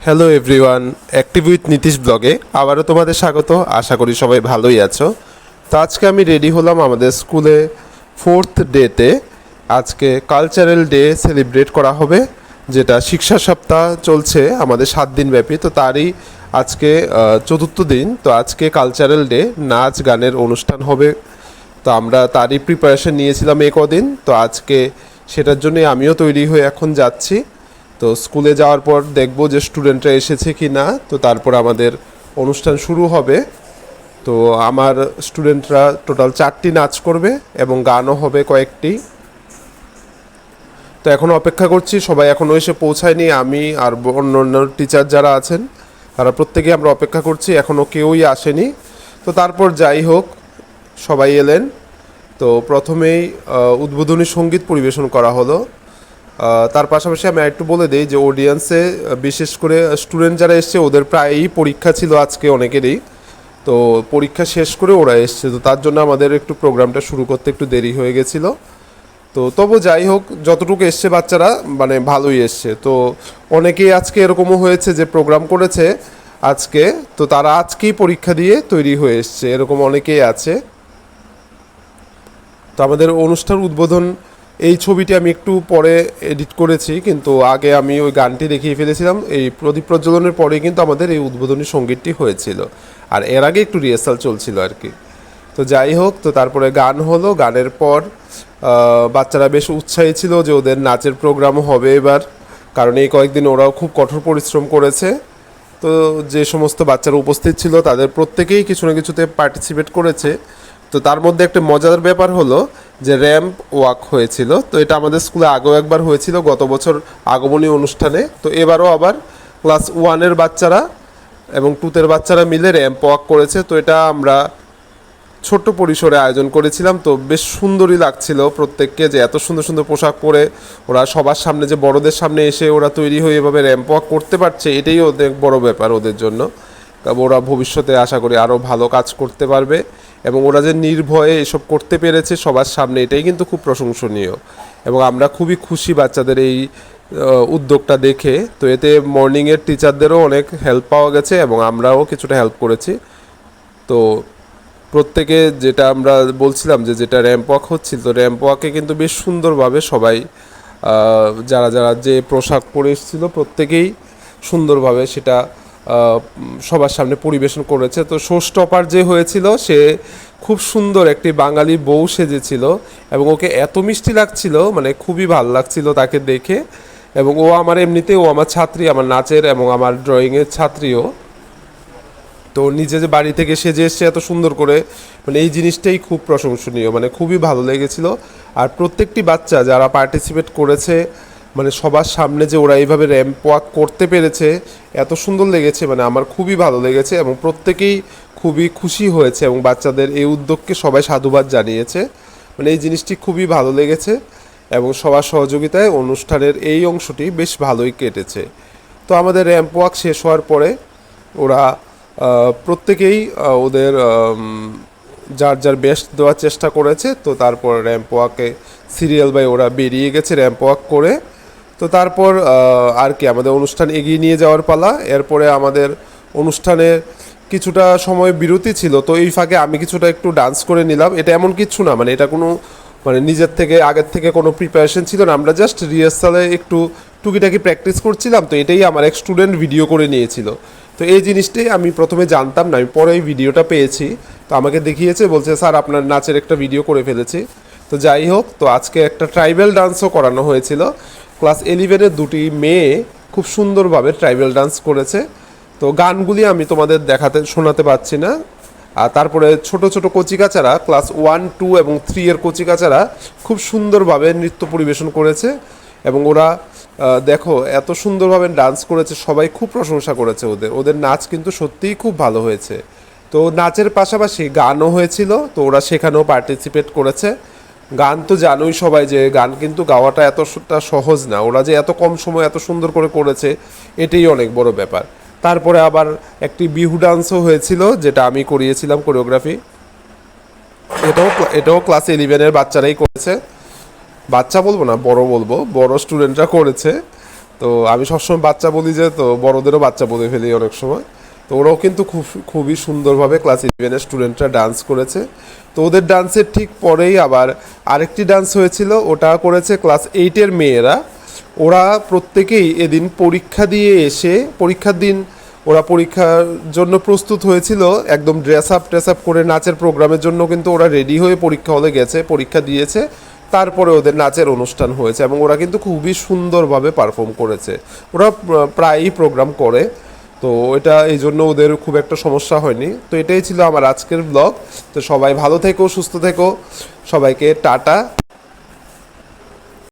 Hello everyone, active with Nitish ব্লগে আবারও তোমাদের স্বাগত। আশা করি সবাই ভালোই আছো। তো আজকে আমি রেডি হলাম আমাদের স্কুলে 4th ডেতে। আজকে কালচারাল ডে সেলিব্রেট করা হবে, যেটা শিক্ষা সপ্তাহ চলছে আমাদের 7 দিন ব্যাপী। তো তারই আজকে 4th দিন। তো আজকে কালচারাল ডে, নাচ গানের অনুষ্ঠান হবে। তো আমরা তারই প্রিপারেশন নিয়েছিলাম কদিন। তো আজকে সেটার জন্যই আমিও তৈরি হয়ে এখন যাচ্ছি। তো স্কুলে যাওয়ার পর দেখব যে স্টুডেন্টরা এসেছে কি না। তো তারপর আমাদের অনুষ্ঠান শুরু হবে। তো আমার স্টুডেন্টরা টোটাল 4টি নাচ করবে এবং গানও হবে কয়েকটি। তো এখন অপেক্ষা করছি, সবাই এখনও এসে পৌঁছায়নি। আমি আর অন্য অন্য টিচার যারা আছেন তারা প্রত্যেকেই আমরা অপেক্ষা করছি, এখনও কেউই আসেনি। তো তারপর যাই হোক, সবাই এলেন। তো প্রথমেই উদ্বোধনী সঙ্গীত পরিবেশন করা হলো। তার পাশাপাশি আমি একটু বলে দিই যে অডিয়েন্সে বিশেষ করে স্টুডেন্ট যারা এসছে ওদের প্রায়ই পরীক্ষা ছিল আজকে অনেকেরই। তো পরীক্ষা শেষ করে ওরা এসছে, তো তার জন্য আমাদের একটু প্রোগ্রামটা শুরু করতে একটু দেরি হয়ে গেছিলো। তো তবু যাই হোক, যতটুকু এসছে বাচ্চারা মানে ভালোই এসছে। তো অনেকেই আজকে এরকমও হয়েছে যে প্রোগ্রাম করেছে আজকে, তো তারা আজকেই পরীক্ষা দিয়ে তৈরি হয়ে এসছে, এরকম অনেকেই আছে। তো আমাদের অনুষ্ঠান উদ্বোধন এই ছবিটি আমি একটু পরে এডিট করেছি, কিন্তু আগে আমি ওই গানটি দেখিয়ে ফেলেছিলাম। এই প্রদীপ প্রজ্বলনের পরে কিন্তু আমাদের এই উদ্বোধনী সঙ্গীতটি হয়েছিল, আর এর আগে একটু রিহার্সাল চলছিল আর কি। তো যাই হোক, তো তারপরে গান হলো। গানের পর বাচ্চারা বেশ উৎসাহী ছিল যে ওদের নাচের প্রোগ্রামও হবে এবার, কারণ এই কয়েকদিন ওরাও খুব কঠোর পরিশ্রম করেছে। তো যে সমস্ত বাচ্চারা উপস্থিত ছিল তাদের প্রত্যেকেই কিছু না কিছুতে পার্টিসিপেট করেছে। তো তার মধ্যে একটা মজার ব্যাপার হলো যে র্যাম্প ওয়াক হয়েছিল। তো এটা আমাদের স্কুলে আগেও একবার হয়েছিল, গত বছর আগমনী অনুষ্ঠানে। তো এবারও আবার ক্লাস 1-এর বাচ্চারা এবং 2-র বাচ্চারা মিলে র্যাম্প ওয়াক করেছে। তো এটা আমরা ছোট্ট পরিসরে আয়োজন করেছিলাম। তো বেশ সুন্দরই লাগছিল প্রত্যেককে, যে এত সুন্দর সুন্দর পোশাক পরে ওরা সবার সামনে, যে বড়দের সামনে এসে ওরা তৈরি হয়ে এভাবে র্যাম্প ওয়াক করতে পারছে, এটাই ওদের বড় ব্যাপার ওদের জন্য। ওরা ভবিষ্যতে আশা করি আরও ভালো কাজ করতে পারবে, এবং ওরা যে নির্ভয়ে এসব করতে পেরেছে সবার সামনে, এটাই কিন্তু খুব প্রশংসনীয়। এবং আমরা খুবই খুশি বাচ্চাদের এই উদ্যোগটা দেখে। তো এতে মর্নিংয়ের টিচারদেরও অনেক হেল্প পাওয়া গেছে এবং আমরাও কিছুটা হেল্প করেছি। তো প্রত্যেকে যেটা আমরা বলছিলাম যে যেটা র্যাম্প ওয়াক হচ্ছিল, তো র্যাম্প ওয়াকে কিন্তু বেশ সুন্দরভাবে সবাই যারা যারা যে পোশাক পরে এসেছিল প্রত্যেকেই সুন্দরভাবে সেটা সবার সামনে পরিবেশন করেছে। তো শো স্টপার যে হয়েছিল সে খুব সুন্দর একটি বাঙালি বউ সেজেছিল, এবং ওকে এত মিষ্টি লাগছিল, মানে খুবই ভালো লাগছিল তাকে দেখে। এবং ও আমার এমনিতেও ও আমার ছাত্রী, আমার নাচের এবং আমার ড্রয়িংয়ের ছাত্রীও। তো নিজে যে বাড়ি থেকে সেজে এসছে এত সুন্দর করে, মানে এই জিনিসটাই খুব প্রশংসনীয়, মানে খুবই ভালো লেগেছিল। আর প্রত্যেকটি বাচ্চা যারা পার্টিসিপেট করেছে, মানে সবার সামনে যে ওরা এইভাবে র্যাম্প ওয়াক করতে পেরেছে, এত সুন্দর লেগেছে, মানে আমার খুবই ভালো লেগেছে। এবং প্রত্যেকেই খুবই খুশি হয়েছে এবং বাচ্চাদের এই উদ্যোগকে সবাই সাধুবাদ জানিয়েছে। মানে এই জিনিসটি খুবই ভালো লেগেছে, এবং সবার সহযোগিতায় অনুষ্ঠানের এই অংশটি বেশ ভালোই কেটেছে। তো আমাদের র্যাম্প ওয়াক শেষ হওয়ার পরে ওরা প্রত্যেকেই ওদের যার যার বেস্ট দেওয়ার চেষ্টা করেছে। তো তারপর র্যাম্প ওয়াকে সিরিয়াল বাই ওরা বেরিয়ে গেছে র্যাম্প ওয়াক করে। তো তারপর আর কি আমাদের অনুষ্ঠান এগিয়ে নিয়ে যাওয়ার পালা। এরপরে আমাদের অনুষ্ঠানে কিছুটা সময় বিরতি ছিল, তো এই ফাঁকে আমি কিছুটা একটু ডান্স করে নিলাম। এটা এমন কিছু না, মানে এটা কোনো মানে নিজের থেকে আগের থেকে কোনো প্রিপারেশন ছিল না, আমরা জাস্ট রিহার্সালে একটু টুকিটাকি প্র্যাকটিস করছিলাম। তো এটাই আমার এক স্টুডেন্ট ভিডিও করে নিয়েছিল। তো এই জিনিসটাই আমি প্রথমে জানতাম না, আমি পরে এই ভিডিওটা পেয়েছি। তো আমাকে দেখিয়েছে, বলছে স্যার আপনার নাচের একটা ভিডিও করে ফেলেছি। তো যাই হোক, তো আজকে একটা ট্রাইবাল ডান্সও করানো হয়েছিল। ক্লাস 11-এর দুটি মেয়ে খুব সুন্দরভাবে ট্রাইবাল ডান্স করেছে। তো গানগুলি আমি তোমাদের শোনাতে পারছি না। আর তারপরে ছোট ছোট কচিকাচারা ক্লাস 1, 2 এবং 3-এর কচিকাচারা খুব সুন্দরভাবে নৃত্য পরিবেশন করেছে, এবং ওরা দেখো এত সুন্দরভাবে ডান্স করেছে, সবাই খুব প্রশংসা করেছে ওদের। ওদের নাচ কিন্তু সত্যিই খুব ভালো হয়েছে। তো নাচের পাশাপাশি গানও হয়েছিল, তো ওরা সেখানেও পার্টিসিপেট করেছে। গান তো জানোই সবাই যে গান কিন্তু গাওয়াটা এতটা সহজ না, ওরা যে এত কম সময় এত সুন্দর করে করেছে এটাই অনেক বড় ব্যাপার। তারপরে আবার একটি বিহু ডান্সও হয়েছিল, যেটা আমি করিয়েছিলাম কোরিওগ্রাফি। এটাও ক্লাস 11-এর বাচ্চারাই করেছে। বাচ্চা বলবো না, বড় বলবো, বড় স্টুডেন্টরা করেছে। তো আমি সবসময় বাচ্চা বলি যে, তো বড়দেরও বাচ্চা বলে ফেলি অনেক সময়। তো ওরাও কিন্তু খুবই সুন্দরভাবে ক্লাস 11-এর স্টুডেন্টরা ডান্স করেছে। তো ওদের ডান্সের ঠিক পরেই আবার আরেকটি ডান্স হয়েছিল, ওটা করেছে ক্লাস 8-এর মেয়েরা। ওরা প্রত্যেকেই এদিন পরীক্ষা দিয়ে এসে, পরীক্ষার দিন ওরা পরীক্ষার জন্য প্রস্তুত হয়েছিল, একদম ড্রেস আপ করে নাচের প্রোগ্রামের জন্য কিন্তু ওরা রেডি হয়ে পরীক্ষা হলে গেছে, পরীক্ষা দিয়েছে, তারপরে ওদের নাচের অনুষ্ঠান হয়েছে এবং ওরা কিন্তু খুবই সুন্দরভাবে পারফর্ম করেছে। ওরা প্রায়ই প্রোগ্রাম করে, তো এটা এই জন্য ওদের খুব একটা সমস্যা হয়নি। তো এটাই ছিল আমার আজকের ব্লগ। তো সবাই ভালো থেকো, সুস্থ থেকো, সবাইকে টাটা।